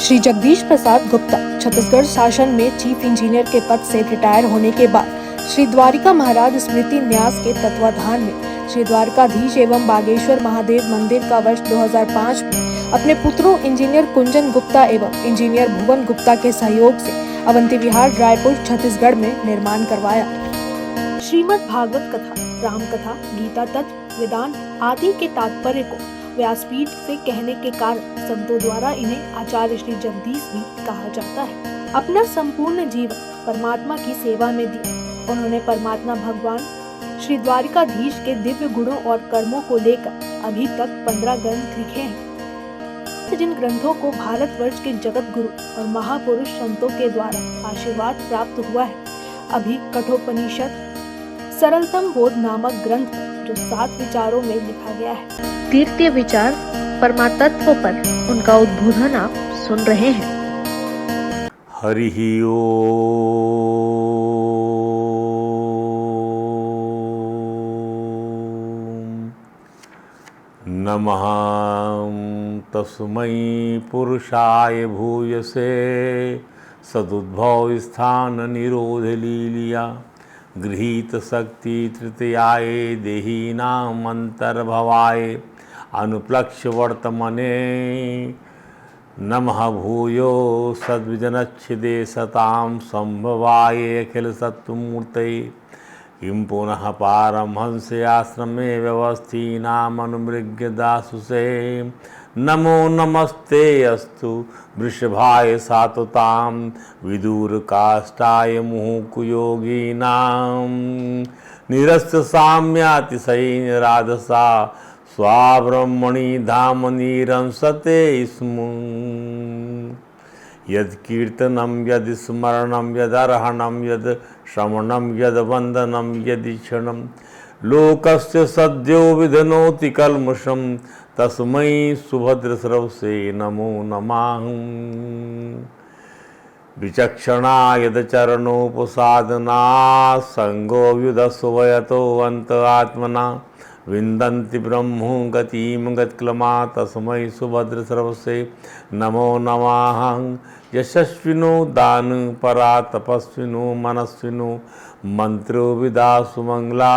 श्री जगदीश प्रसाद गुप्ता छत्तीसगढ़ शासन में chief engineer के पद से रिटायर होने के बाद श्री द्वारिका महाराज स्मृति न्यास के तत्वाधान में श्री द्वारकाधीश एवं बागेश्वर महादेव मंदिर का वर्ष 2005 में अपने पुत्रों इंजीनियर कुंजन गुप्ता एवं इंजीनियर भुवन गुप्ता के सहयोग से अवंती विहार रायपुर छत्तीसगढ़ में निर्माण करवाया। श्रीमद् भागवत कथा, राम कथा, गीता तत्व, वेदांत आदि के तात्पर्य को व्यासपीठ से कहने के कारण संतों द्वारा इन्हें आचार्य श्री जगदीश भी कहा जाता है। अपना संपूर्ण जीवन परमात्मा की सेवा में दिया। उन्होंने परमात्मा भगवान श्री द्वारिकाधीश के दिव्य गुणों और कर्मों को लेकर अभी तक 15 ग्रंथ लिखे हैं, जिन ग्रंथों को भारतवर्ष के जगत गुरु और महापुरुष संतों के द्वारा आशीर्वाद प्राप्त हुआ है। अभी कठोपनिषद सरलतम बोध नामक ग्रंथ जो 7 विचारों में लिखा गया है। तीर्थीय विचार परमात्म पर उनका उद्बोधन आप सुन रहे हैं। हरि ओम नमः तस्मै पुरुषाय भूयसे सदुद्भव स्थान निरोध लीलिया गृहीत शक्ति तृतीयाय देहीनां अंतर्भवाय अनुप्लक्ष्य वर्तमने नमः भूयो सद्विजनच्छिदे सतां संभवाय अखिल सत्त्वमूर्तये किं पुनः पारमहंस्य आश्रमे व्यवस्थीनाम् अनुमृग्य दासुषे नमो नमस्ते अस्तु वृषभाय सातुतां विदूर काष्ठाय मुहुकुयोगिनां निरस्त साम्यातिशयेन राधसा स्वाब्रह्मणि धाम निरंसते स्म यद् कीर्तनं यद् स्मरणं यदर्हणं यद् श्रवणं यद् वन्दनं यदीक्षणं लोकस्य सद्यो विधनोति कल्मषं तस्मै सुभद्रस्रवसे नमो नमः। विचक्षणा यद् चरणोपसादना संगो युधस्वयतो अन्त आत्मना विन्दन्ति ब्रह्मो गतिं गत्क्लमा तस्मै सुभद्रस्रवसे नमो नमः। यशस्विनो दान परा तपस्विनो मनस्विनो मंत्रो विदासु मंगला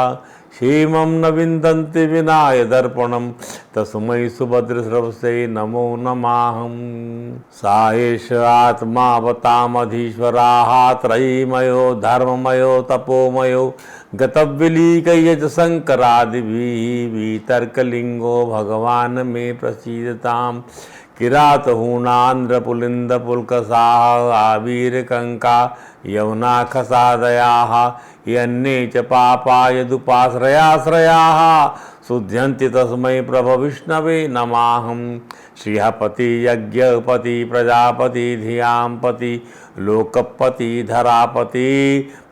क्षेमं न विन्दन्ति विनाय दर्पणं तस्मै सुभद्रस्रवसे नमो नमः। सा एष आत्मावतामधीश्वराः त्रयीमयो धर्ममयो तपोमयो गतव्यलीकयज शंकरादिभिः वितर्कलिंगो भगवान् मे प्रसीदताम् किरातहूणान्द्रपुलिन्दपुल्कसाः आवीरकङ्का यवनाखसादयाः यन्ने च पापा यदुपाश्रयाश्रयाः शुध्यन्ति तस्मै प्रभविष्णवे नमः। श्रीहपति यज्ञपति प्रजापति धियांपति लोकपति धरापति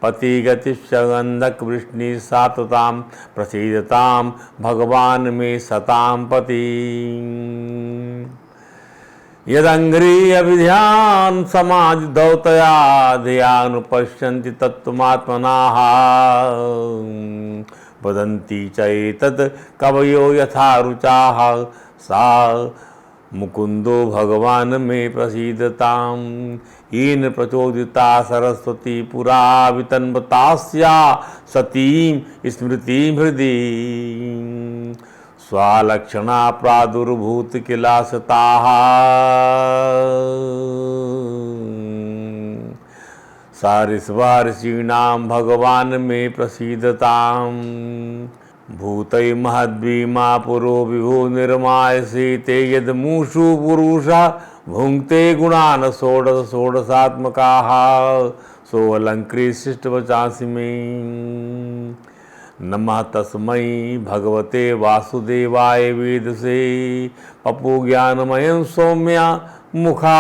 पति गतिश्चगन्धक वृष्णि सातुतां प्रसीदतां भगवान् मे सतां पति। यदंग्री अभिध्यान समाज दौतया ध्यानुपश्यन्ति तत्त्वमात्मनाः वदन्ति चैतत् कवयो यथा रुचाः सा मुकुंदो भगवान् मे प्रसीदताम्। येन प्रचोदिता सरस्वती पुरा वितन्वतास्या सतीं स्मृतिं हृदि स्वालक्षणा प्रादुर्भूत किलासताः सारिस्वार्षीणां भगवान् मे प्रसीदताम्। भूतै महद्भीमा पुरो विभो निर्मायसे ते यद्मूषु पुरुषा भुङ्क्ते गुणान् षोडश षोडशात्मकाः सोऽलङ्कृतशिष्टवचांसि मे नमः तस्मै भगवते वासुदेवाय वेदसे पपुज्ञानमयं सौम्या मुखाम्बुरुहासवम्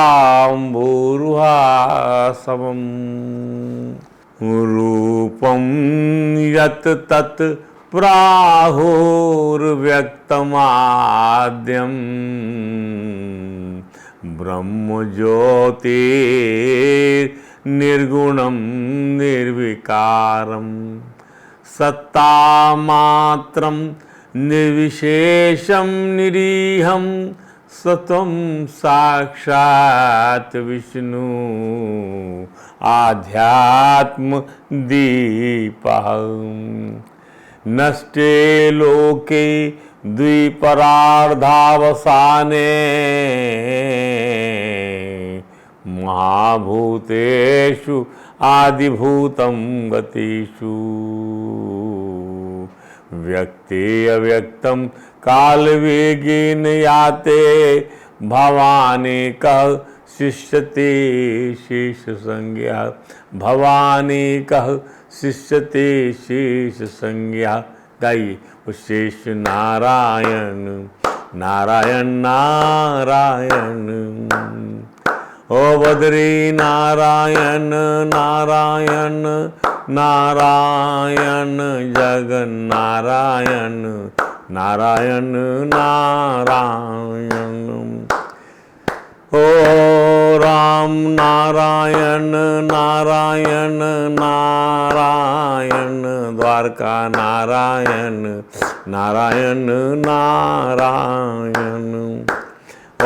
रूपं यत् तत् प्राहुर्व्यक्तमाद्यं ब्रह्मज्योतिर्निर्गुणं निर्विकारम् सत्तामात्रं निर्विशेषं निरीहं सत्वं साक्षात् विष्णु आध्यात्म दीपः नष्टे लोके द्विपरार्धावसाने महाभूतेषु आदिभूतं गतिषु व्यक्ते अव्यक्तं कालवेगेन याते भवाने कः शिष्यते शेष संज्ञा भवाने कः शिष्यते शेष संज्ञा। गाइए वो शेष नारायण नारायण नारायण। ओ बद्री नारायण नारायण नारायण जगन्नारायण नारायण नारायण। ओ राम नारायण नारायण नारायण द्वारका नारायण नारायण नारायण। ओ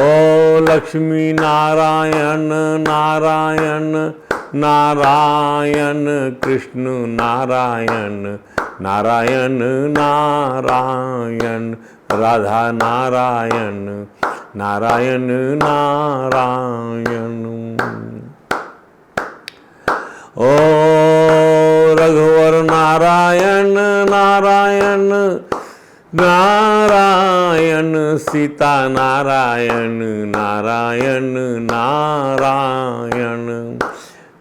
लक्ष्मी नारायण नारायण नारायण कृष्ण नारायण नारायण नारायण राधा नारायण नारायण नारायण। ओ रघुवर नारायण नारायण नारायण सीता नारायण नारायण नारायण।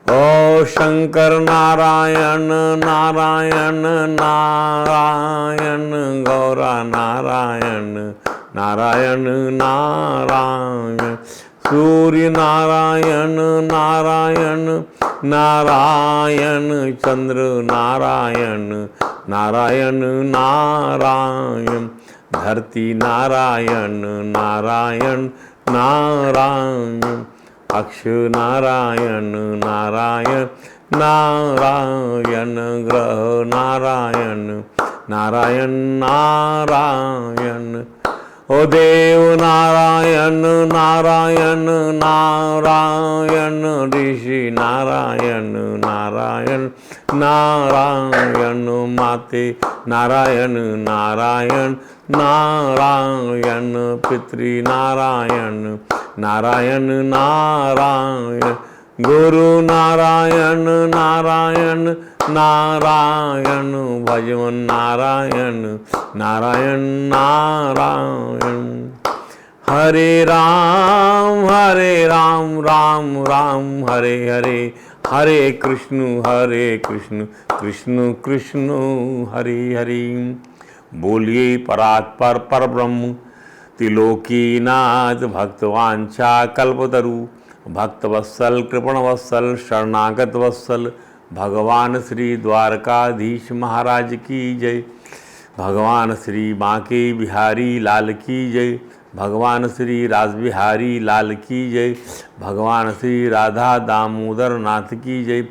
ओ शंकर नारायण नारायण नारायण गौरा नारायण नारायण नारायण। सूर्य नारायण नारायण नारायण चंद्र नारायण नारायण नारायण। धरती नारायण नारायण नारायण। अक्ष नारायण नारायण नारायण। ग्रह नारायण नारायण नारायण। ओ देव नारायण नारायण नारायण। ऋषि नारायण नारायण नारायण। माते नारायण नारायण नारायण। पितृ नारायण नारायण नारायण। गुरु नारायण नारायण नारायण। भजन नारायण नारायण नारायण। हरे राम राम राम हरे हरे हरे कृष्ण कृष्ण कृष्ण हरे हरे। बोलिए परात्पर परब्रह्म त्रिलोकीनाथ भक्तवांछा कल्पतरु भक्तवत्सल कृपणवत्सल शरणागत वत्सल भगवान श्री द्वारकाधीश महाराज की जय। भगवान श्री बांके बिहारी लाल की जय। भगवान श्री रासबिहारी लाल की जय। भगवान श्री राधा दामोदर नाथ की जय।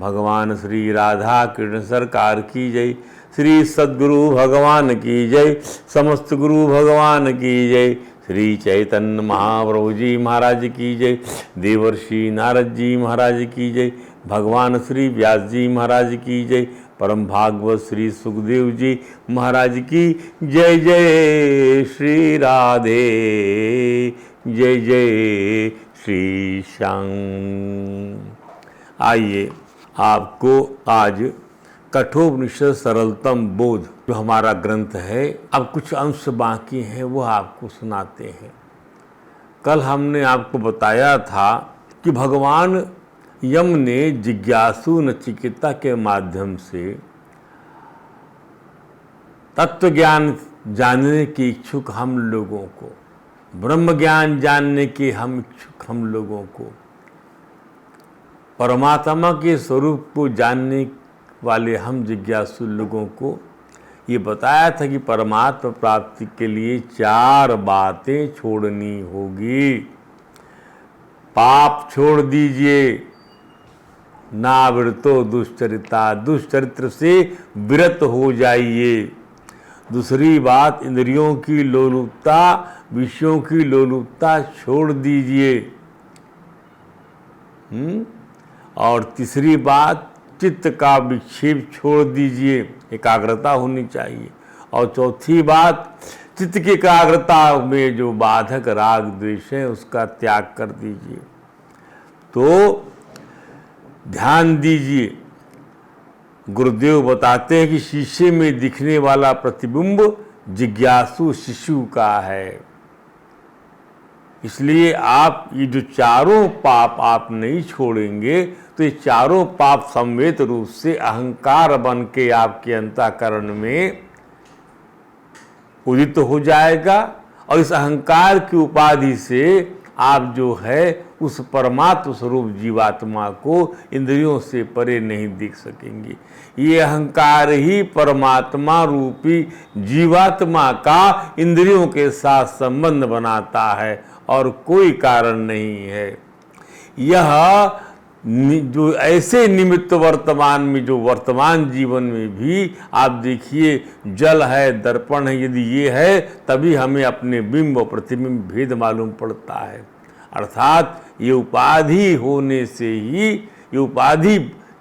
भगवान श्री राधा कृष्ण सरकार की जय। श्री सद्गुरु भगवान की जय। समस्त गुरु भगवान की जय। श्री चैतन्य महाप्रभु जी महाराज की जय। देवर्षि नारद जी महाराज की जय। भगवान श्री व्यास जी महाराज की जय। परम भागवत श्री सुखदेव जी महाराज की जय। जय श्री राधे जय जय श्री श्याम। आइए आपको आज कठोपनिषद सरलतम बोध जो हमारा ग्रंथ है, अब कुछ अंश बाकी हैं वो आपको सुनाते हैं। कल हमने आपको बताया था कि भगवान यम ने जिज्ञासु नचिकेता के माध्यम से तत्व ज्ञान जानने की इच्छुक हम लोगों को, ब्रह्म ज्ञान जानने के हम इच्छुक हम लोगों को, परमात्मा के स्वरूप को जानने वाले हम जिज्ञासु लोगों को ये बताया था कि परमात्मा प्राप्ति के लिए 4 बातें छोड़नी होगी। पाप छोड़ दीजिए, नावृतो दुश्चरिता, दुष्चरित्र से विरत हो जाइए। दूसरी बात, इंद्रियों की लोलुपता, विषयों की लोलुपता छोड़ दीजिए। और तीसरी बात, चित्त का विक्षेप छोड़ दीजिए, एकाग्रता होनी चाहिए। और चौथी बात, चित्त की एकाग्रता में जो बाधक राग द्वेष है उसका त्याग कर दीजिए। तो ध्यान दीजिए, गुरुदेव बताते हैं कि शीशे में दिखने वाला प्रतिबिंब जिज्ञासु शिशु का है। इसलिए आप ये जो चारों पाप आप नहीं छोड़ेंगे तो ये चारों पाप संवेद रूप से अहंकार बन के आपके अंतःकरण में उदित हो जाएगा। और इस अहंकार की उपाधि से आप जो है उस परमात्म स्वरूप जीवात्मा को इंद्रियों से परे नहीं देख सकेंगे। ये अहंकार ही परमात्मा रूपी जीवात्मा का इंद्रियों के साथ संबंध बनाता है और कोई कारण नहीं है। यह जो ऐसे निमित्त वर्तमान में, जो वर्तमान जीवन में भी आप देखिए, जल है, दर्पण है, यदि ये है तभी हमें अपने बिंब और प्रतिबिंब भेद मालूम पड़ता है। अर्थात ये उपाधि होने से ही,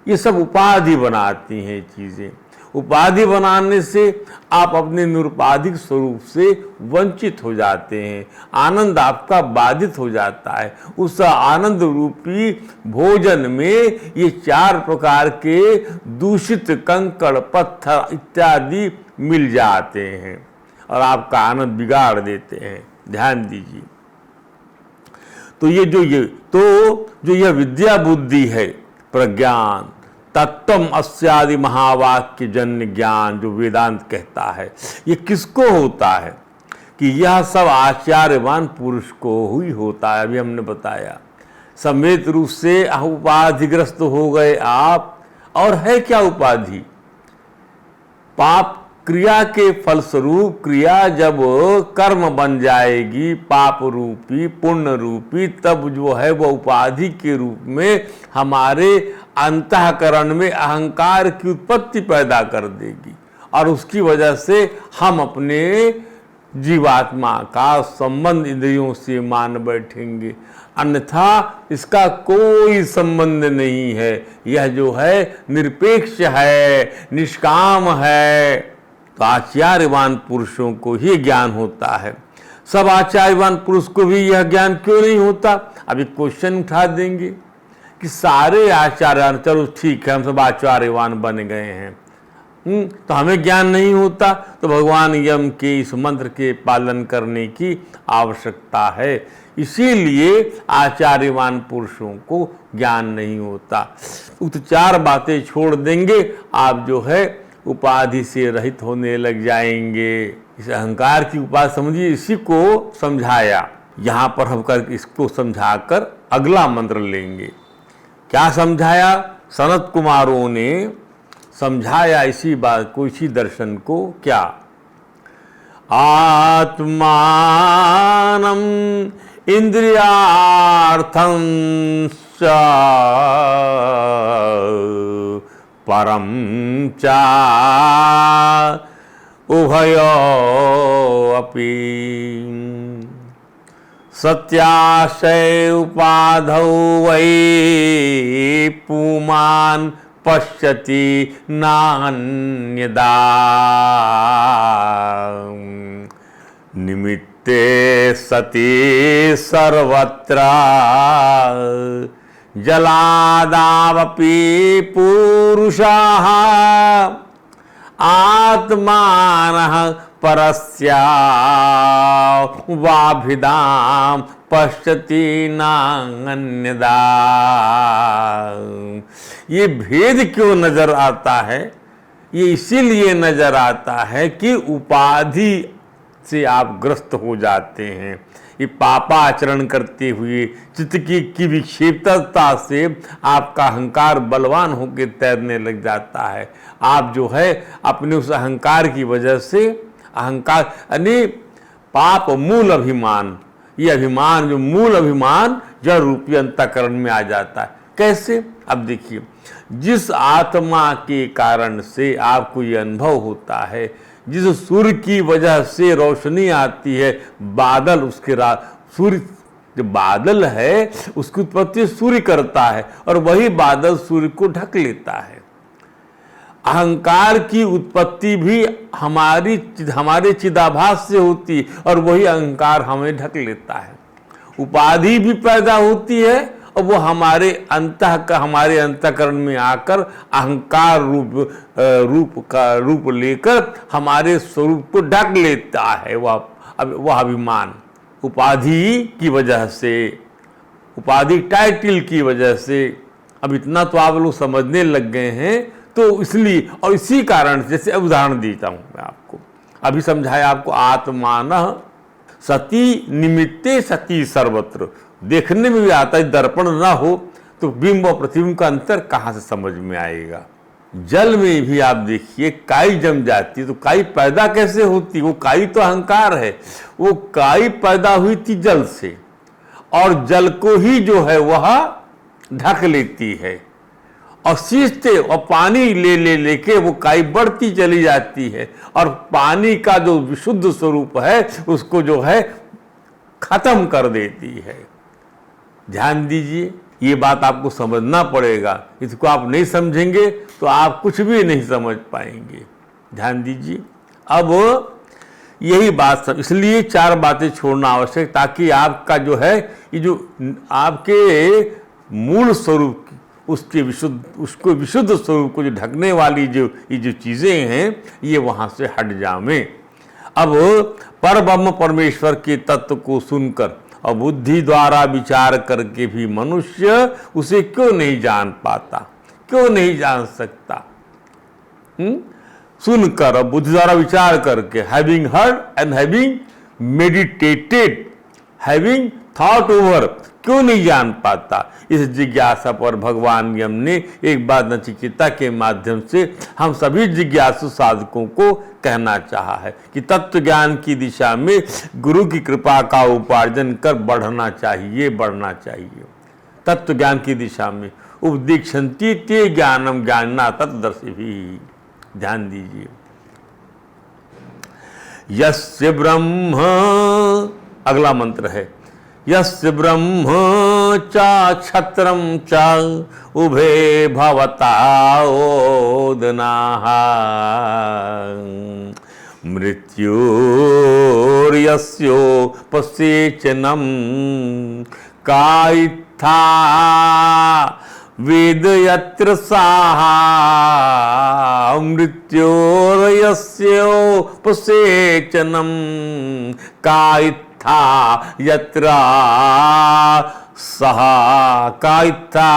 ये सब उपाधि बनाती हैं चीज़ें। उपाधि बनाने से आप अपने निरुपाधिक स्वरूप से वंचित हो जाते हैं, आनंद आपका बाधित हो जाता है। उस आनंद रूपी भोजन में ये चार प्रकार के दूषित कंकड़, पत्थर इत्यादि मिल जाते हैं और आपका आनंद बिगाड़ देते हैं। ध्यान दीजिए। तो जो यह विद्या बुद्धि है, प्रज्ञान, तत्वम अस्यादि महावाक्य जन्य ज्ञान जो वेदांत कहता है, ये किसको होता है? कि यह सब आचार्यवान पुरुष को ही होता है। अभी हमने बताया, समेत रूप से उपाधिग्रस्त हो गए आप। और है क्या उपाधि? पाप क्रिया के फलस्वरूप, क्रिया जब कर्म बन जाएगी पाप रूपी, पुण्य रूपी, तब जो है वह उपाधि के रूप में हमारे अंतःकरण में अहंकार की उत्पत्ति पैदा कर देगी और उसकी वजह से हम अपने जीवात्मा का संबंध इंद्रियों से मान बैठेंगे। अन्यथा इसका कोई संबंध नहीं है। यह जो है निरपेक्ष है, निष्काम है। तो आचार्यवान पुरुषों को ही ज्ञान होता है। सब आचार्यवान पुरुष को भी यह ज्ञान क्यों नहीं होता? अभी क्वेश्चन उठा देंगे कि सारे आचार्य, चलो ठीक है हम सब आचार्यवान बन गए हैं, तो हमें ज्ञान नहीं होता। तो भगवान यम के इस मंत्र के पालन करने की आवश्यकता है। इसीलिए आचार्यवान पुरुषों को ज्ञान नहीं होता। तो चार बातें छोड़ देंगे, आप जो है उपाधि से रहित होने लग जाएंगे। इस अहंकार की उपाधि समझिए, इसी को समझाया। यहाँ पर हम कर इसको समझाकर अगला मंत्र लेंगे। क्या समझाया? सनत कुमारों ने समझाया इसी बात को, इसी दर्शन को। क्या? आत्मानम इंद्रियार्थं च परम चा उभयो अपि सत्याशय उपाधौ वै पुमान् पश्यति नान्यदा निमित्ते सति सर्वत्र जलादावपि पुरुषाः आत्मानः परस्या वाभिदां पश्यति नान्यदा। ये भेद क्यों नजर आता है? ये इसीलिए नजर आता है कि उपाधि से आप ग्रस्त हो जाते हैं। ये पापाचरण करते हुए चित्त की विक्षेपता से आपका अहंकार बलवान होकर तैरने लग जाता है। आप जो है अपने उस अहंकार की वजह से, अहंकार यानी पाप मूल अभिमान, ये अभिमान जो मूल अभिमान जड़ रूपी अंतःकरण में आ जाता है। कैसे? अब देखिए, जिस आत्मा के कारण से आपको ये अनुभव होता है, जिस सूर्य की वजह से रोशनी आती है, बादल उसके सूर्य, जो बादल है उसकी उत्पत्ति सूर्य करता है और वही बादल सूर्य को ढक लेता है। अहंकार की उत्पत्ति भी हमारे चिदाभास से होती है और वही अहंकार हमें ढक लेता है। उपाधि भी पैदा होती है और वो हमारे अंतःकरण में आकर अहंकार रूप लेकर हमारे स्वरूप को ढक लेता है। वह अभिमान उपाधि की वजह से, उपाधि टाइटल की वजह से, अब इतना तो आप लोग समझने लग गए हैं, तो इसलिए और इसी कारण, जैसे उदाहरण देता हूं मैं आपको, अभी समझाया आपको, आत्मानः सती निमित्ते सती सर्वत्र। देखने में भी आता है, दर्पण ना हो तो बिंब और प्रतिबिंब का अंतर कहाँ से समझ में आएगा। जल में भी आप देखिए काई जम जाती है तो काई पैदा कैसे होती? वो काई तो अहंकार है, वो काई पैदा हुई थी जल से और जल को ही जो है वह ढक लेती है और सींचते और पानी लेके वो काई बढ़ती चली जाती है और पानी का जो विशुद्ध स्वरूप है उसको जो है खत्म कर देती है। ध्यान दीजिए, ये बात आपको समझना पड़ेगा। इसको आप नहीं समझेंगे तो आप कुछ भी नहीं समझ पाएंगे। ध्यान दीजिए, अब यही बात सब, इसलिए 4 बातें छोड़ना आवश्यक, ताकि आपका जो है ये जो आपके मूल स्वरूप उसके विशुद्ध स्वरूप को जो ढकने वाली ये जो चीजें हैं ये वहां से हट जावे। अब परब्रह्म परमेश्वर के तत्व को सुनकर और बुद्धि द्वारा विचार करके भी मनुष्य उसे क्यों नहीं जान पाता, क्यों नहीं जान सकता? सुनकर और बुद्धि द्वारा विचार करके, having heard and having meditated, having thought over, क्यों नहीं जान पाता? इस जिज्ञासा पर भगवान यम ने एक बात नचिकेता के माध्यम से हम सभी जिज्ञासु साधकों को कहना चाहा है कि तत्व ज्ञान की दिशा में गुरु की कृपा का उपार्जन कर बढ़ना चाहिए। तत्व ज्ञान की दिशा में उपदीक्षन्ति ते ज्ञानम ज्ञानना तत्दर्शिभिः। ध्यान दीजिए, यस्य ब्रह्म, अगला मंत्र है, यस्य ब्रह्म च क्षत्रम च उभे भवता ओदनाः मृत्युर्यस्योपसेचनम् कायित्था वेद यत्र साः मृत्योर्यस्योपसेचनम् कायित्था यत्र सः कायित्था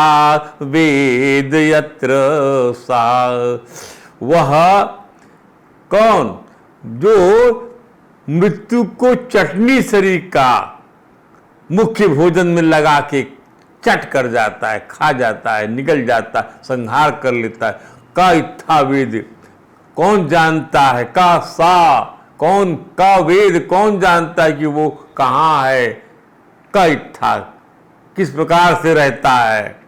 वेद यत्र सः। वह कौन जो मृत्यु को चटनी शरीर का मुख्य भोजन में लगा के चट कर जाता है, खा जाता है, निकल जाता है, संहार कर लेता है। का इत्था वेद, कौन जानता है? का सा, कौन? का वेद, कौन जानता है कि वो कहाँ है? का इत्था, किस प्रकार से रहता है?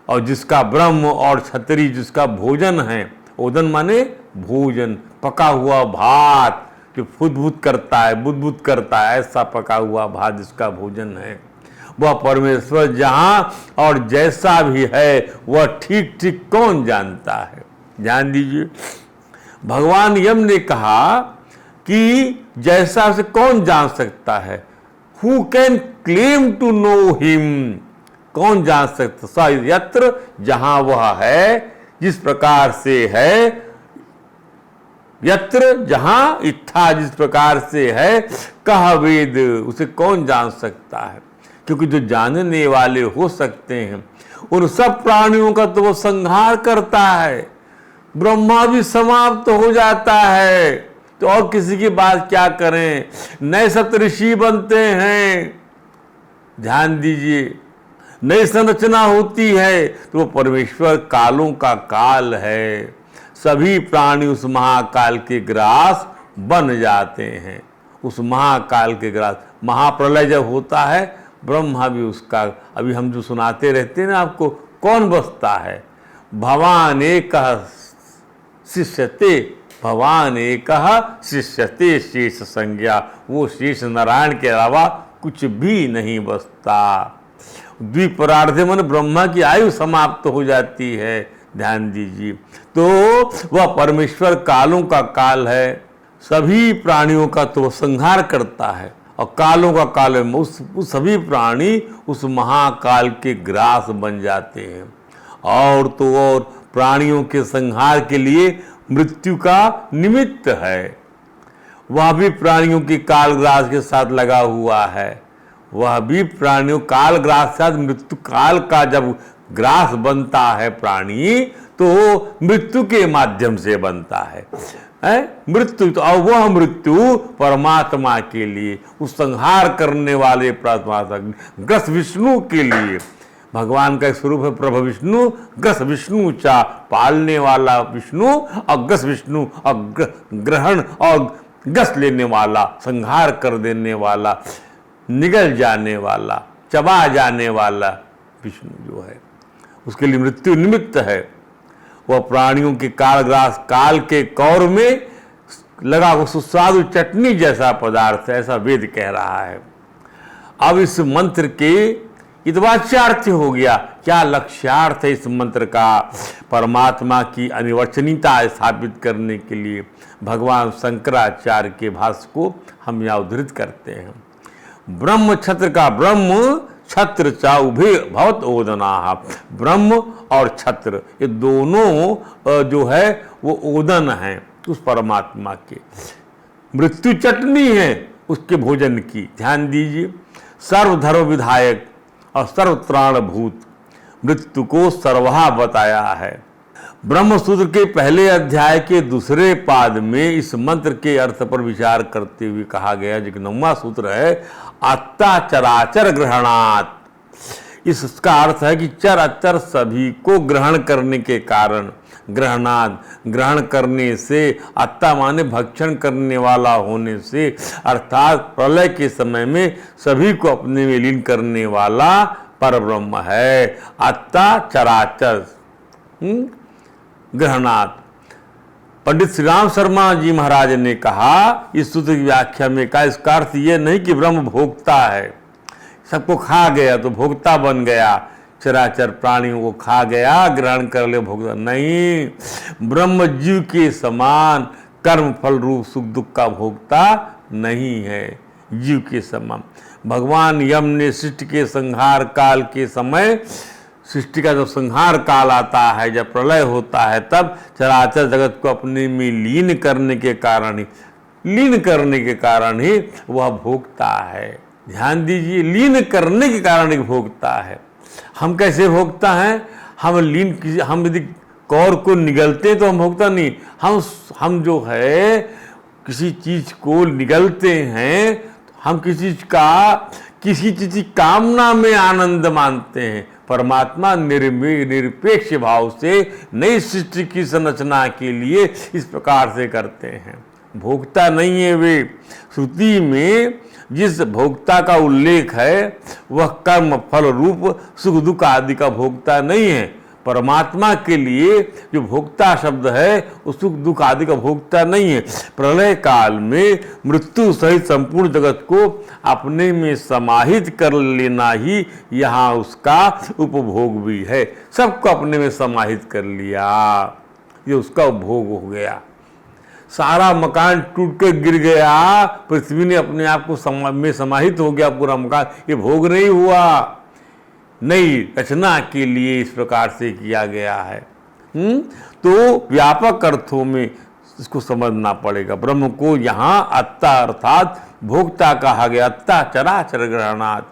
और जिसका ब्रह्म और क्षत्रिय जिसका भोजन है, ओदन माने भोजन, पका हुआ भात जो फुदबुद करता है, बुदबुद करता है, ऐसा पका हुआ भात जिसका भोजन है, वह परमेश्वर जहां और जैसा भी है वह ठीक ठीक कौन जानता है? ध्यान दीजिए, भगवान यम ने कहा कि जैसा से कौन जान सकता है? Who can claim to know him, कौन जान सकता? स यत्र, जहां वह है, जिस प्रकार से है, यत्र जहां, इत्था जिस प्रकार से है, कह वेद, उसे कौन जान सकता है? क्योंकि जो जानने वाले हो सकते हैं उन सब प्राणियों का तो वो संहार करता है। ब्रह्मा भी समाप्त हो जाता है तो और किसी की बात क्या करें? नए सप्तऋषि बनते हैं। ध्यान दीजिए, नई संरचना होती है तो वो परमेश्वर कालों का काल है। सभी प्राणी उस महाकाल के ग्रास बन जाते हैं। उस महाकाल के ग्रास, महाप्रलय जब होता है ब्रह्मा भी उसका, अभी हम जो सुनाते रहते हैं ना आपको, कौन बसता है? भवान एक शिष्यते भगवान एकः शिष्यते शेष संज्ञा, वो शेष नारायण के अलावा कुछ भी नहीं बचता। द्विपरार्धे मन ब्रह्मा की आयु समाप्त हो जाती है। ध्यान दीजिए, तो वह परमेश्वर कालों का काल है, सभी प्राणियों का तो संहार करता है, और कालों का काल है, उस सभी प्राणी उस महाकाल के ग्रास बन जाते हैं। और तो और प्राणियों के संहार के लिए मृत्यु का निमित्त है, वह भी प्राणियों की कालग्रास के साथ लगा हुआ है। वह भी प्राणियों कालग्रास के साथ, मृत्यु काल का जब ग्रास बनता है प्राणी, तो मृत्यु के माध्यम से बनता है मृत्यु। तो और वह मृत्यु परमात्मा के लिए, उस संहार करने वाले परमात्मा ग्रस विष्णु के लिए, भगवान का एक स्वरूप है प्रभ विष्णु, ग्रस विष्णु चा, पालने वाला विष्णु, और ग्रस विष्णु, और ग्रहण और ग्रस लेने वाला, संहार कर देने वाला, निगल जाने वाला, चबा जाने वाला विष्णु जो है, उसके लिए मृत्यु निमित्त है। वह प्राणियों के कालग्रास, काल के कौर में लगा हुआ सुस्वादु चटनी जैसा पदार्थ है, ऐसा वेद कह रहा है। अब इस मंत्र के इतवाच्यार्थ हो गया, क्या लक्ष्यार्थ है इस मंत्र का? परमात्मा की अनिर्वचनीयता स्थापित करने के लिए भगवान शंकराचार्य के भाष्य को हम यहाँ उद्धृत करते हैं। ब्रह्म छत्र का ब्रह्म, छत्र चा उभे भवत ओदना। ब्रह्म और छत्र ये दोनों जो है वो ओदन हैं उस परमात्मा के, मृत्यु चटनी है उसके भोजन की। ध्यान दीजिए, सर्वधर्म विधायक और सर्वत्राण भूत, मृत्यु को सर्वहा बताया है। ब्रह्म सूत्र के पहले अध्याय के दूसरे पाद में इस मंत्र के अर्थ पर विचार करते हुए कहा गया, जो 9वां सूत्र है, आत्ता चराचर ग्रहणात्। इसका अर्थ है कि चर अचर सभी को ग्रहण करने के कारण, ग्रहणात् ग्रहण करने से, आत्ता माने भक्षण करने वाला होने से, अर्थात प्रलय के समय में सभी को अपने में लीन करने वाला परब्रह्म है। आत्ता चराचर ग्रहणात्। पंडित श्री राम शर्मा जी महाराज ने कहा इस सूत्र की व्याख्या में, कहा इसका अर्थ ये नहीं कि ब्रह्म भोक्ता है, सबको खा गया तो भोक्ता बन गया, चराचर प्राणियों को खा गया, ग्रहण कर ले भोक्ता नहीं। ब्रह्म जीव के समान कर्म फल रूप सुख दुख का भोक्ता नहीं है, जीव के समान। भगवान यम ने सृष्टि के संहार काल के समय, सृष्टि का जब संहार काल आता है, जब प्रलय होता है, तब चराचर जगत को अपने में लीन करने के कारण ही वह भोगता है। ध्यान दीजिए, लीन करने के कारण ही भोगता है। हम कैसे भोगता है? हम यदि कौर को निगलते हैं तो हम भोगता नहीं, हम जो है किसी चीज को निगलते हैं, हम किसी चीज की कामना में आनंद मानते हैं। परमात्मा निरपेक्ष भाव से नई सृष्टि की संरचना के लिए इस प्रकार से करते हैं, भोक्ता नहीं है वे। श्रुति में जिस भोक्ता का उल्लेख है वह कर्म फल रूप सुख दुख आदि का भोक्ता नहीं है। परमात्मा के लिए जो भोक्ता शब्द है वो सुख दुख आदि का भोक्ता नहीं है। प्रलय काल में मृत्यु सहित संपूर्ण जगत को अपने में समाहित कर लेना ही यहाँ उसका उपभोग भी है। सबको अपने में समाहित कर लिया, ये उसका उपभोग हो गया। सारा मकान टूट कर गिर गया, पृथ्वी ने अपने आप को में समाहित हो गया पूरा मकान, ये भोग नहीं हुआ, नई रचना के लिए इस प्रकार से किया गया है। तो व्यापक अर्थों में इसको समझना पड़ेगा। ब्रह्म को यहाँ आत्ता अर्थात भोक्ता कहा गया, आत्ता चराचर ग्रहणात्।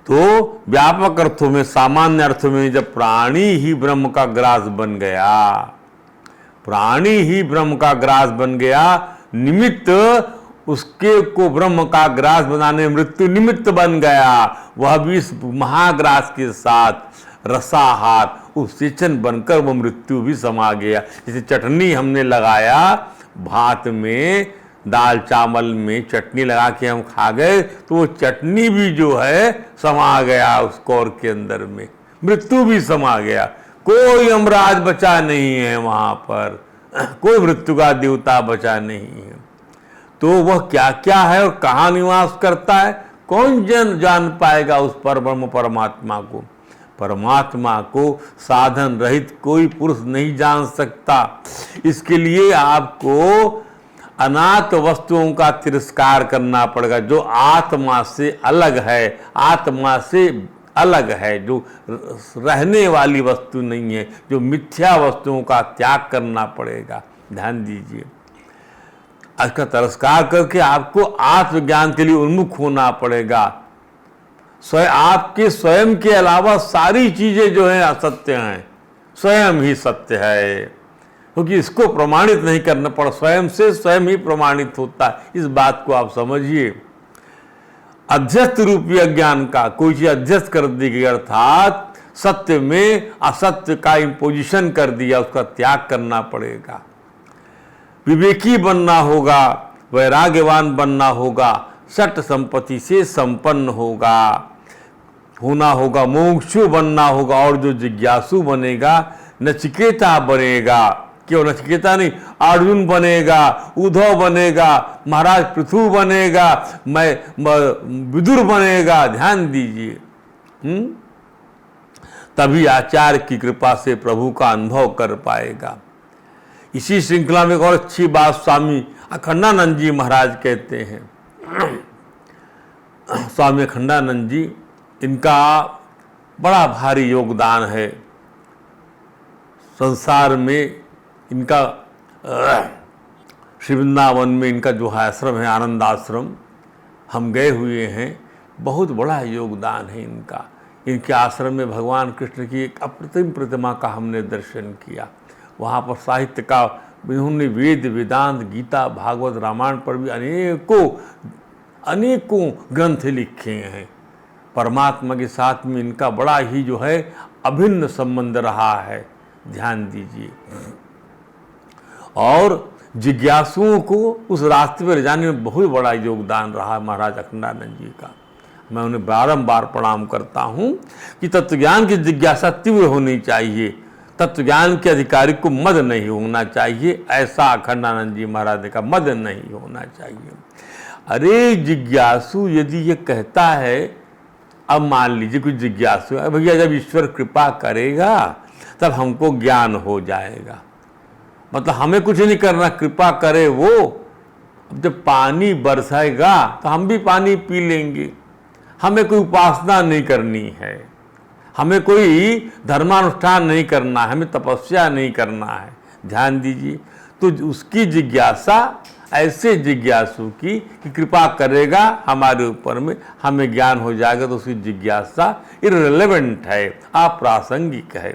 तो व्यापक अर्थों में, सामान्य अर्थों में जब प्राणी ही ब्रह्म का ग्रास बन गया, प्राणी ही ब्रह्म का ग्रास बन गया, निमित्त उसके को ब्रह्म का ग्रास बनाने मृत्यु निमित्त बन गया, वह भी इस महाग्रास के साथ रसाहार उपसेचन बनकर वह मृत्यु भी समा गया। जैसे चटनी हमने लगाया भात में, दाल चावल में चटनी लगा के हम खा गए, तो वो चटनी भी जो है समा गया उस कौर के अंदर में, मृत्यु भी समा गया। कोई यमराज बचा नहीं है वहां पर, कोई मृत्यु का देवता बचा नहीं है। तो वह क्या क्या है और कहाँ निवास करता है, कौन जान पाएगा उस परब्रह्म परमात्मा को। परमात्मा को साधन रहित कोई पुरुष नहीं जान सकता। इसके लिए आपको अनाथ वस्तुओं का तिरस्कार करना पड़ेगा, जो आत्मा से अलग है, आत्मा से अलग है, जो रहने वाली वस्तु नहीं है, जो मिथ्या वस्तुओं का त्याग करना पड़ेगा। ध्यान दीजिए, इसका तिरस्कार करके आपको आत्मज्ञान के लिए उन्मुख होना पड़ेगा। स्वयं आपके स्वयं के अलावा सारी चीजें जो हैं असत्य हैं, स्वयं ही सत्य है, क्योंकि इसको प्रमाणित नहीं करना पड़ा, स्वयं से स्वयं ही प्रमाणित होता है। इस बात को आप समझिए। अध्यस्त रूपी अज्ञान का कोई चीज अध्यस्त कर दी गई, अर्थात सत्य में असत्य का इंपोजिशन कर दिया, उसका त्याग करना पड़ेगा। विवेकी बनना होगा, वैराग्यवान बनना होगा, षट संपत्ति से संपन्न होना होगा, मोक्षु बनना होगा, और जो जिज्ञासु बनेगा, नचिकेता बनेगा, क्यों नचिकेता नहीं, अर्जुन बनेगा, उद्धव बनेगा, महाराज पृथु बनेगा, मैं विदुर बनेगा। ध्यान दीजिए, तभी आचार्य की कृपा से प्रभु का अनुभव कर पाएगा। इसी श्रृंखला में एक और अच्छी बात स्वामी अखंडानंद जी महाराज कहते हैं। स्वामी अखंडानंद जी, इनका बड़ा भारी योगदान है संसार में। इनका श्री वृंदावन में इनका जो है आश्रम है, आनंद आश्रम, हम गए हुए हैं, बहुत बड़ा योगदान है इनका। इनके आश्रम में भगवान कृष्ण की एक अप्रतिम प्रतिमा का हमने दर्शन किया। वहाँ पर साहित्य का इन्होंने वेद वेदांत गीता भागवत रामायण पर भी अनेकों ग्रंथ लिखे हैं। परमात्मा के साथ में इनका बड़ा ही जो है अभिन्न संबंध रहा है। ध्यान दीजिए, और जिज्ञासुओं को उस रास्ते पर जाने में बहुत बड़ा योगदान रहा महाराज अखंडानंद जी का। मैं उन्हें बारंबार प्रणाम करता हूँ कि तत्वज्ञान की जिज्ञासा तीव्र होनी चाहिए, तत्वज्ञान के अधिकारी को मद नहीं होना चाहिए। ऐसा अखंडानंद जी महाराज का मद नहीं होना चाहिए। अरे जिज्ञासु यदि ये कहता है, अब मान लीजिए कुछ जिज्ञासु है, भैया जब ईश्वर कृपा करेगा तब हमको ज्ञान हो जाएगा, मतलब हमें कुछ नहीं करना, कृपा करे वो। अब जब पानी बरसेगा तो हम भी पानी पी लेंगे, हमें कोई उपासना नहीं करनी है, हमें कोई धर्मानुष्ठान नहीं करना है, हमें तपस्या नहीं करना है। ध्यान दीजिए, तो उसकी जिज्ञासा ऐसे जिज्ञासु की कि कृपा करेगा हमारे ऊपर में, हमें ज्ञान हो जाएगा, तो उसकी जिज्ञासा इररिलेवेंट है, अप्रासंगिक है।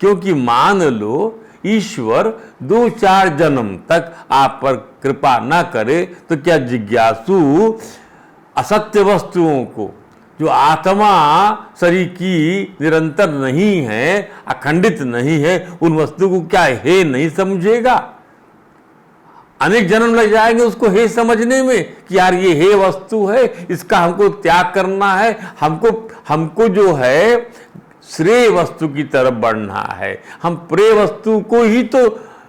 क्योंकि मान लो ईश्वर 2-4 जन्म तक आप पर कृपा ना करे, तो क्या जिज्ञासु असत्य वस्तुओं को, जो आत्मा शरीर की निरंतर नहीं है, अखंडित नहीं है, उन वस्तु को क्या हे नहीं समझेगा? अनेक जन्म लग जाएंगे उसको हे समझने में कि यार ये हे वस्तु है, इसका हमको त्याग करना है, हमको जो है श्रेय वस्तु की तरफ बढ़ना है, हम प्रिय वस्तु को ही तो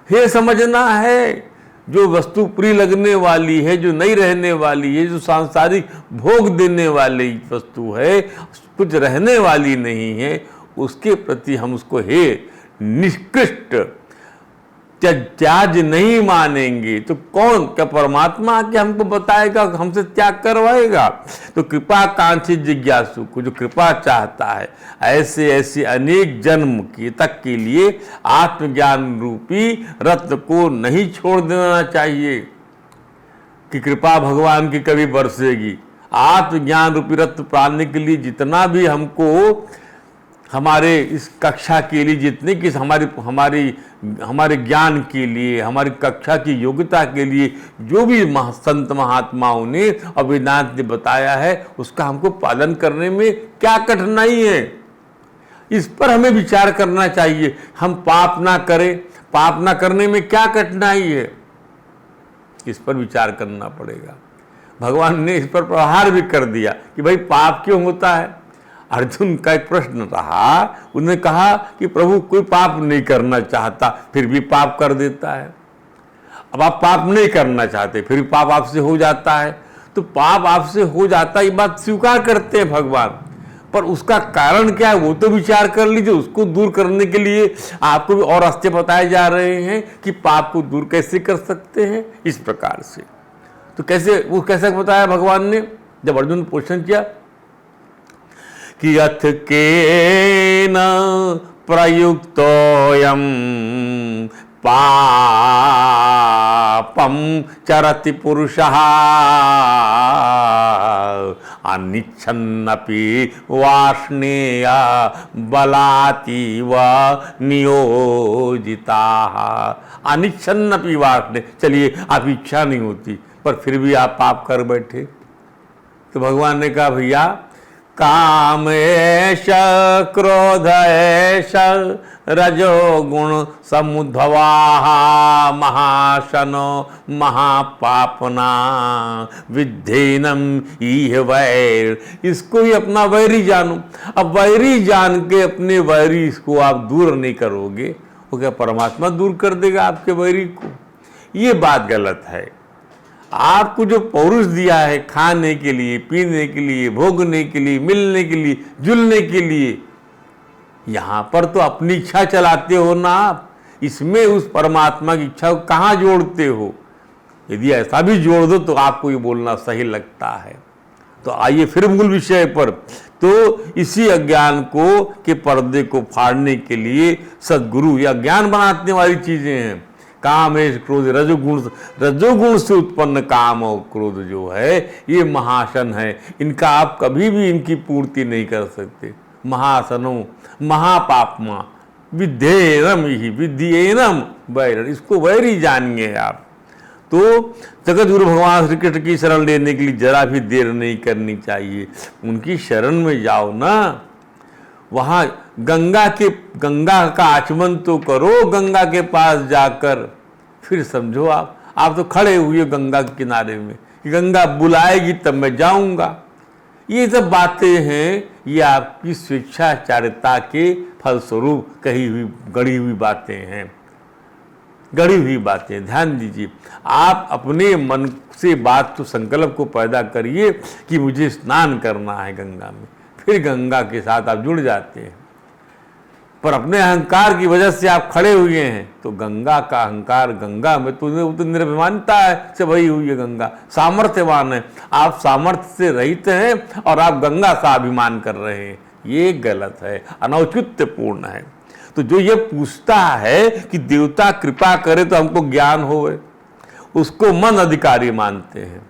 हे समझना है। जो वस्तु प्रिय लगने वाली है, जो नहीं रहने वाली है, जो सांसारिक भोग देने वाली वस्तु है, कुछ रहने वाली नहीं है, उसके प्रति हम उसको हे निष्कृष्ट त्याज नहीं मानेंगे, तो कौन, क्या परमात्मा आके हमको बताएगा, हमसे त्याग करवाएगा? तो कृपा कांक्षी जिज्ञासु को जो कृपा चाहता है, ऐसे अनेक जन्म की तक के लिए आत्मज्ञान रूपी रत्न को नहीं छोड़ देना चाहिए कि कृपा भगवान की कभी बरसेगी। आत्मज्ञान रूपी रत्न पाने के लिए जितना भी हमको हमारे इस कक्षा के लिए, जितने की हमारे ज्ञान के लिए, हमारी कक्षा की योग्यता के लिए जो भी संत महात्माओं ने और वेदांत ने बताया है, उसका हमको पालन करने में क्या कठिनाई है, इस पर हमें विचार करना चाहिए। हम पाप ना करें, पाप ना करने में क्या कठिनाई है, इस पर विचार करना पड़ेगा। भगवान ने इस पर प्रहार भी कर दिया कि भाई पाप क्यों होता है? अर्जुन का एक प्रश्न रहा, उन्होंने कहा कि प्रभु कोई पाप नहीं करना चाहता फिर भी पाप कर देता है। अब आप पाप नहीं करना चाहते फिर भी पाप आपसे हो जाता है, तो पाप आपसे हो जाता है ये बात स्वीकार करते हैं भगवान, पर उसका कारण क्या है वो तो विचार कर लीजिए। उसको दूर करने के लिए आपको भी और रास्ते बताए जा रहे हैं कि पाप को दूर कैसे कर सकते हैं इस प्रकार से। तो कैसे बताया भगवान ने, जब अर्जुन ने क्वेश्चन किया कि अथ केन प्रयुक्तोऽयं पापं चरति पुरुषः अनिच्छन्नपि वाष्णेय बलातीव नियोजिताः। अनिच्छन्नपि वाष्णे, चलिए आप इच्छा नहीं होती पर फिर भी आप पाप कर बैठे। तो भगवान ने कहा भैया काम एष क्रोध एष रजोगुण समुद्भवा महाशनो महापापना विद्धेनम इह वैर। इसको ही अपना वैरी जानो। अब वैरी जान के अपने वैरी को आप दूर नहीं करोगे, वो क्या परमात्मा दूर कर देगा आपके वैरी को? ये बात गलत है। आपको जो पौरुष दिया है खाने के लिए, पीने के लिए, भोगने के लिए, मिलने के लिए, जुलने के लिए, यहां पर तो अपनी इच्छा चलाते हो ना आप, इसमें उस परमात्मा की इच्छा को कहां जोड़ते हो? यदि ऐसा भी जोड़ दो तो आपको ये बोलना सही लगता है। तो आइए फिर मूल विषय पर। तो इसी अज्ञान को के पर्दे को फाड़ने के लिए सद्गुरु या ज्ञान बनाने वाली चीजें हैं। काम है क्रोध, रजोगुण से उत्पन्न काम और क्रोध जो है ये महासन है। इनका आप कभी भी इनकी पूर्ति नहीं कर सकते। महासनो महापापमा विद्धेनम ही विद्येनम वैर, इसको वैरी जानिए आप। तो जगत गुरु भगवान श्री कृष्ण की शरण लेने के लिए जरा भी देर नहीं करनी चाहिए। उनकी शरण में जाओ ना, वहां गंगा का आचमन तो करो गंगा के पास जाकर, फिर समझो आप तो खड़े हुए गंगा के किनारे में कि गंगा बुलाएगी तब मैं जाऊंगा। ये सब बातें हैं, ये आपकी स्वेच्छाचारिता के फलस्वरूप कही हुई गढ़ी हुई बातें हैं, गढ़ी हुई बातें। ध्यान दीजिए, आप अपने मन से बात तो संकल्प को पैदा करिए कि मुझे स्नान करना है गंगा में, फिर गंगा के साथ आप जुड़ जाते हैं। पर अपने अहंकार की वजह से आप खड़े हुए हैं तो गंगा का अहंकार, गंगा में तो निर्भिमानता है से भरी हुई है गंगा, सामर्थ्यवान है। आप सामर्थ्य से रहित हैं और आप गंगा का अभिमान कर रहे हैं, ये गलत है, अनौचित्यपूर्ण है। तो जो ये पूछता है कि देवता कृपा करे तो हमको ज्ञान होवे, उसको मन अधिकारी मानते हैं,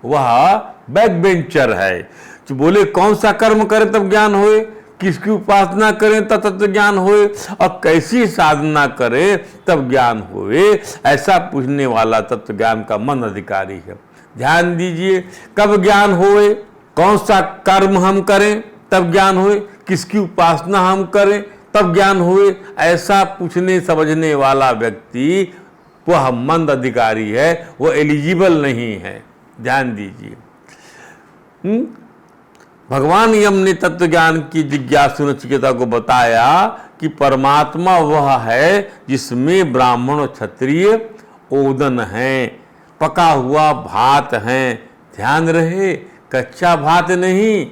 वह बैक बेंचर है। जो बोले कौन सा कर्म करें तब ज्ञान होए, किसकी उपासना करें तब तत्व ज्ञान होए, और कैसी साधना करें तब ज्ञान होए, ऐसा पूछने वाला तत्व ज्ञान का मन अधिकारी है। ध्यान दीजिए, कब ज्ञान होए, कौन सा कर्म हम करें तब ज्ञान होए, किसकी उपासना हम करें तब ज्ञान हुए, ऐसा पूछने समझने वाला व्यक्ति वह मंद अधिकारी है, वो एलिजिबल नहीं है। ध्यान दीजिए, भगवान यम ने तत्व ज्ञान की जिज्ञासु नचिकेता को बताया कि परमात्मा वह है जिसमें ब्राह्मण और क्षत्रिय ओदन है, पका हुआ भात है। ध्यान रहे, कच्चा भात नहीं,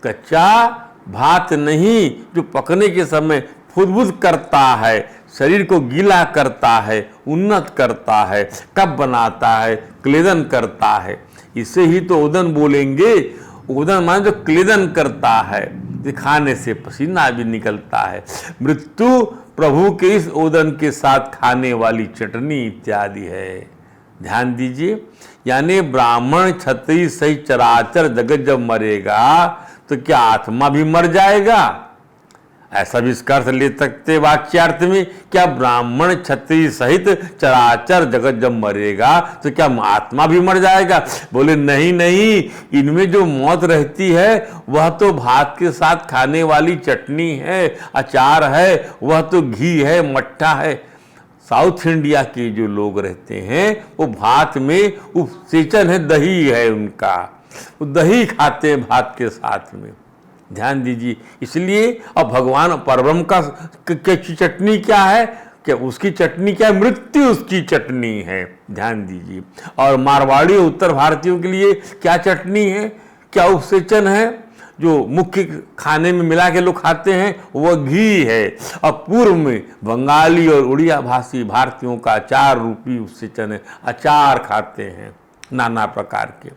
कच्चा भात नहीं, जो पकने के समय फुदबुद करता है, शरीर को गीला करता है, उन्नत करता है, कब बनाता है, क्लेदन करता है। इसे ही तो ओदन बोलेंगे। ओदन माने जो क्लेदन करता है, खाने से पसीना भी निकलता है। मृत्यु प्रभु के इस ओदन के साथ खाने वाली चटनी इत्यादि है। ध्यान दीजिए, यानी ब्राह्मण क्षत्रिय सहित चराचर जगत जब मरेगा तो क्या आत्मा भी मर जाएगा? ऐसा भी इसका अर्थ ले सकते वाच्यार्थ में, क्या ब्राह्मण क्षत्रिय सहित चराचर जगत जब मरेगा तो क्या आत्मा भी मर जाएगा? बोले नहीं नहीं, इनमें जो मौत रहती है वह तो भात के साथ खाने वाली चटनी है, अचार है, वह तो घी है, मट्ठा है। साउथ इंडिया के जो लोग रहते हैं वो भात में उपसेचन है, दही है उनका, वो दही खाते हैं भात के साथ में। ध्यान दीजिए। इसलिए अब भगवान परब्रह्म का चटनी क्या है, कि उसकी चटनी क्या है, मृत्यु उसकी चटनी है। ध्यान दीजिए। और मारवाड़ी और उत्तर भारतीयों के लिए क्या चटनी है, क्या उपसेचन है, जो मुख्य खाने में मिला के लोग खाते हैं वह घी है। और पूर्व में बंगाली और उड़िया भाषी भारतीयों का अचार रूपी उपसेचन है, अचार खाते हैं नाना प्रकार के।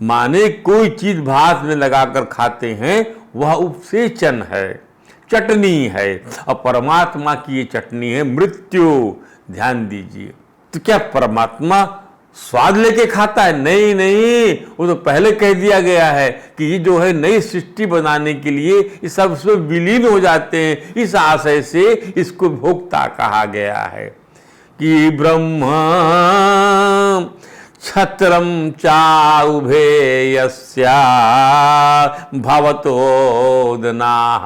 माने कोई चीज भात में लगाकर खाते हैं वह उपसेचन है, चटनी है। और परमात्मा की ये चटनी है मृत्यु। ध्यान दीजिए। तो क्या परमात्मा स्वाद लेके खाता है? नहीं नहीं, वो तो पहले कह दिया गया है कि ये जो है नई सृष्टि बनाने के लिए ये सब उसमें विलीन हो जाते हैं। इस आशय से इसको भोक्ता कहा गया है कि ब्रह्म छत्रम चाउभे यस्या भवतोदनाः,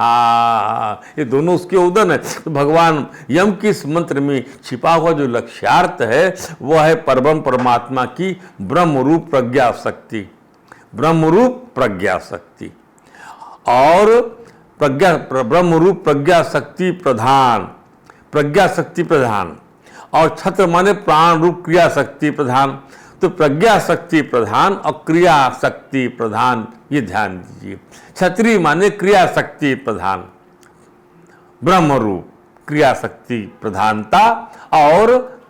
ये दोनों उसके उदन है। तो भगवान यम के इस मंत्र में छिपा हुआ जो लक्ष्यार्थ है वह है परब्रह्म परमात्मा की ब्रह्म रूप प्रज्ञा शक्ति, ब्रह्म रूप प्रज्ञा शक्ति। और ब्रह्म रूप प्रज्ञा शक्ति प्रधान, प्रज्ञा शक्ति प्रधान। और छत्र माने प्राण रूप क्रिया शक्ति प्रधान। तो प्रज्ञा शक्ति प्रधान और क्रिया शक्ति प्रधान, ये ध्यान दीजिए। क्षत्रिय माने क्रिया शक्ति प्रधान, ब्रह्म रूप क्रिया शक्ति प्रधानता, और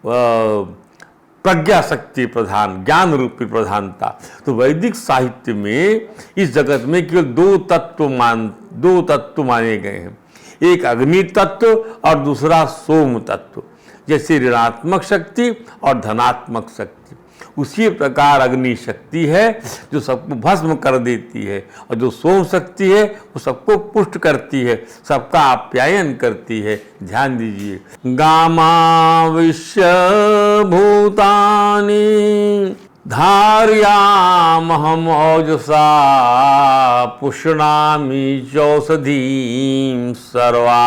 प्रज्ञा शक्ति प्रधान ज्ञान रूपी प्रधानता। तो वैदिक साहित्य में इस जगत में केवल दो तत्व माने गए हैं, एक अग्नि तत्व और दूसरा सोम तत्व। जैसे ऋणात्मक शक्ति और धनात्मक शक्ति, उसी प्रकार अग्नि शक्ति है जो सबको भस्म कर देती है, और जो सोम शक्ति है वो सबको पुष्ट करती है, सबका आप्यायन करती है। ध्यान दीजिए। गामाविश्य भूतानि धारयामहम ओजसा पुष्णामि चौषधीं सर्वा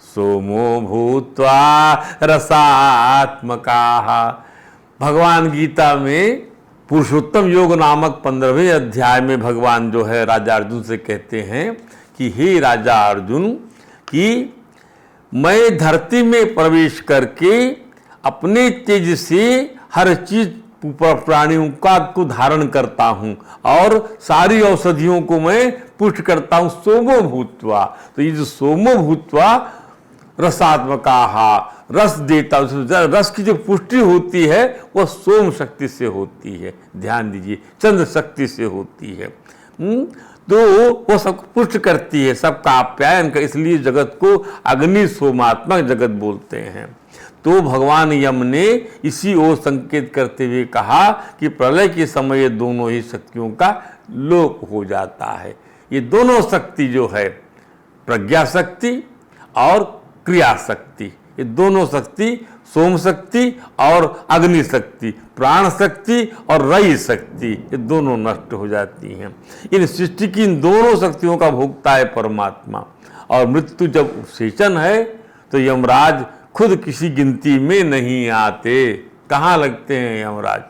सोमो भूत्वा रसात्मकाः। भगवान गीता में पुरुषोत्तम योग नामक 15वें अध्याय में भगवान जो है राजा अर्जुन से कहते हैं कि हे राजा अर्जुन, कि मैं धरती में प्रवेश करके अपने तेज से हर चीज प्राणियों का को धारण करता हूँ और सारी औषधियों को मैं पुष्ट करता हूँ सोमो भूत्वा। तो ये जो सोमो भूत्वा रसात्मका, रस देता, रस की जो पुष्टि होती है वह सोम शक्ति से होती है। ध्यान दीजिए, चंद्र शक्ति से होती है। तो वो सब पुष्ट करती है, सबका आप्यायन कर, इसलिए जगत को अग्नि सोमात्मक जगत बोलते हैं। तो भगवान यम ने इसी ओर संकेत करते हुए कहा कि प्रलय के समय ये दोनों ही शक्तियों का लोप हो जाता है। ये दोनों शक्ति जो है प्रज्ञा शक्ति और क्रिया शक्ति, ये दोनों शक्ति सोम शक्ति और अग्नि शक्ति, प्राण शक्ति और रई शक्ति, ये दोनों नष्ट हो जाती हैं। इन सृष्टि की इन दोनों शक्तियों का भोक्ता है परमात्मा। और मृत्यु जब उपसेचन है तो यमराज खुद किसी गिनती में नहीं आते। कहाँ लगते हैं यमराज?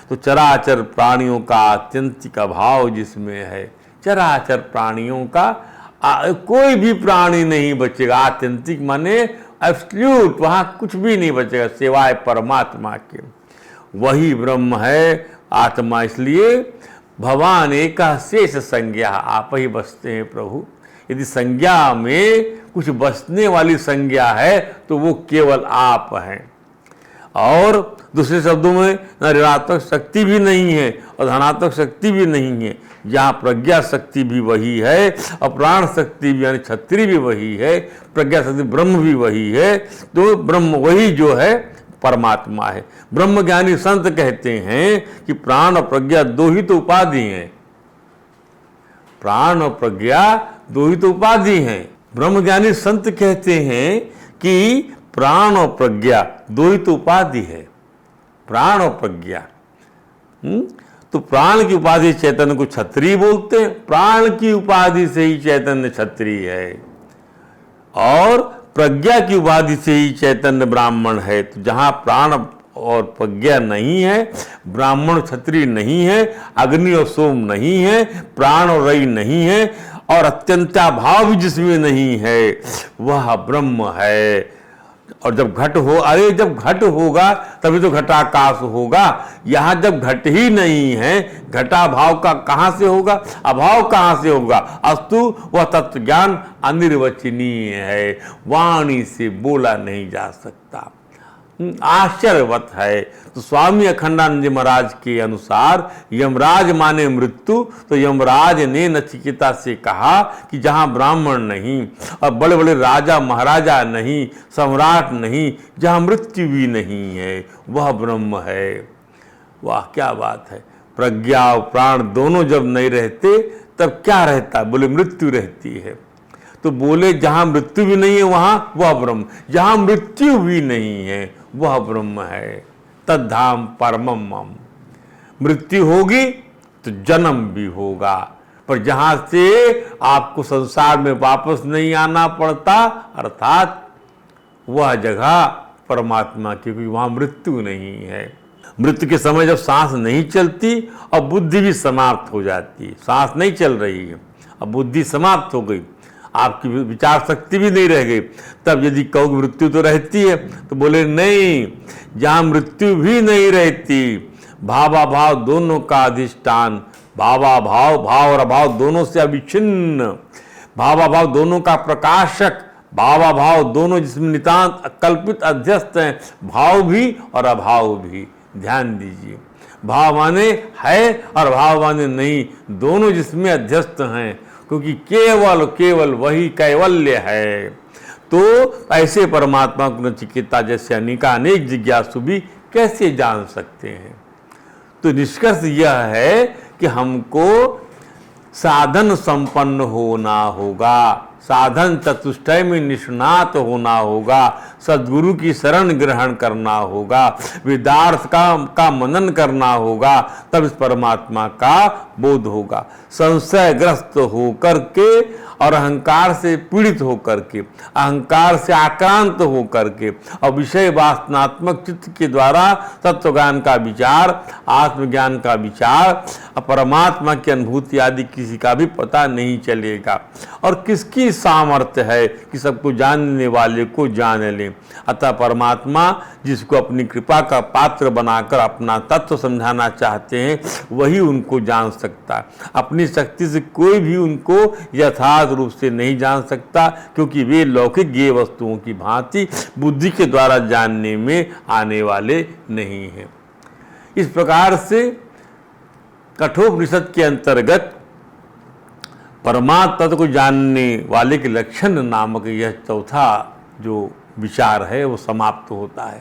तो चराचर प्राणियों का आत्यंतिक अभाव जिसमें है, चराचर प्राणियों का कोई भी प्राणी नहीं बचेगा। आत्यंतिक माने एब्सोल्यूट, वहाँ कुछ भी नहीं बचेगा सिवाय परमात्मा के। वही ब्रह्म है आत्मा। इसलिए भगवान एक शेष संज्ञा, आप ही बसते हैं प्रभु। यदि संज्ञा में कुछ बसने वाली संज्ञा है तो वो केवल आप हैं। और दूसरे शब्दों में न ऋणात्मक शक्ति भी नहीं है और धनात्मक शक्ति भी नहीं है। जहाँ प्रज्ञा शक्ति भी वही है और प्राण शक्ति भी यानी क्षत्रिय भी वही है, प्रज्ञा शक्ति ब्रह्म भी वही है। तो ब्रह्म वही जो है परमात्मा है। ब्रह्म ज्ञानी संत कहते हैं कि प्राण और प्रज्ञा दो ही तो उपाधि हैं। प्राण और प्रज्ञा दो ही तो उपाधि हैं। ब्रह्म ज्ञानी संत कहते हैं कि प्राण और प्रज्ञा दो ही तो उपाधि है, प्राण और प्रज्ञा। तो प्राण की उपाधि चैतन्य को क्षत्रिय बोलते हैं, प्राण की उपाधि से ही चैतन्य क्षत्रिय है, और प्रज्ञा की उपाधि से ही चैतन्य ब्राह्मण है। तो जहाँ प्राण और प्रज्ञा नहीं है, ब्राह्मण क्षत्रिय नहीं है, अग्नि और सोम नहीं है, प्राण और रई नहीं है, और अत्यंता भाव भी जिसमें नहीं है, वह ब्रह्म है। और जब घट हो, अरे जब घट होगा तभी तो घटाकाश होगा। यहाँ जब घट ही नहीं है, घटा भाव का कहाँ से होगा, अभाव कहाँ से होगा। अस्तु वह तत्व ज्ञान अनिर्वचनीय है, वाणी से बोला नहीं जा सकता, आश्चर्यवत है। तो स्वामी अखंडानंद जी महाराज के अनुसार यमराज माने मृत्यु, तो यमराज ने नचिकेता से कहा कि जहाँ ब्राह्मण नहीं और बड़े बड़े राजा महाराजा नहीं, सम्राट नहीं, जहाँ मृत्यु भी नहीं है, वह ब्रह्म है। वाह क्या बात है। प्रज्ञा और प्राण दोनों जब नहीं रहते तब क्या रहता, बोले मृत्यु रहती है। तो बोले जहाँ मृत्यु भी नहीं है वहाँ वह ब्रह्म, जहाँ मृत्यु भी नहीं है वह ब्रह्म है। तद्धाम परमम मम। मृत्यु होगी तो जन्म भी होगा, पर जहाँ से आपको संसार में वापस नहीं आना पड़ता, अर्थात वह जगह परमात्मा की, क्योंकि वहाँ मृत्यु नहीं है। मृत्यु के समय जब सांस नहीं चलती और बुद्धि भी समाप्त हो जाती है, सांस नहीं चल रही है, अब बुद्धि समाप्त हो गई, आपकी विचार शक्ति भी नहीं रह गई, तब यदि कहो मृत्यु तो रहती है, तो बोले नहीं, जहाँ मृत्यु भी नहीं रहती, भावाभाव दोनों का अधिष्ठान, भावाभाव भाव और अभाव दोनों से अविच्छिन्न, भावाभाव दोनों का प्रकाशक, भावाभाव दोनों जिसमें नितांत कल्पित अध्यस्त हैं, भाव भी और अभाव भी। ध्यान दीजिए, भाव माने है और भाव माने नहीं, दोनों जिसमें अध्यस्त हैं, क्योंकि केवल केवल वही कैवल्य है। तो ऐसे परमात्मा को नचिकेता जैसे अनेक जिज्ञासु भी कैसे जान सकते हैं। तो निष्कर्ष यह है कि हमको साधन संपन्न होना होगा, साधन चतुष्टय में निष्णात होना होगा, सद्गुरु की शरण ग्रहण करना होगा, वेदार्थ का मनन करना होगा, तब इस परमात्मा का बोध होगा। संशयग्रस्त होकर के और अहंकार से पीड़ित होकर के, अहंकार से आक्रांत होकर के और विषय वासनात्मक चित्त के द्वारा तत्वज्ञान का विचार, आत्मज्ञान का विचार, परमात्मा की अनुभूति आदि किसी का भी पता नहीं चलेगा। और किसकी सामर्थ्य है कि सबको जानने वाले को जान ले। अतः परमात्मा जिसको अपनी कृपा का पात्र बनाकर अपना तत्व समझाना चाहते हैं, वही उनको जान सकता है। अपनी शक्ति से कोई भी उनको यथार्थ रूप से नहीं जान सकता, क्योंकि वे लौकिक ज्ञेय वस्तुओं की भांति बुद्धि के द्वारा जानने में आने वाले नहीं हैं। इस प्रकार से कठोपनिषद के अंतर्गत परमात्मा तत्व को जानने वाले के लक्षण नामक यह चौथा जो विचार है वो समाप्त होता है।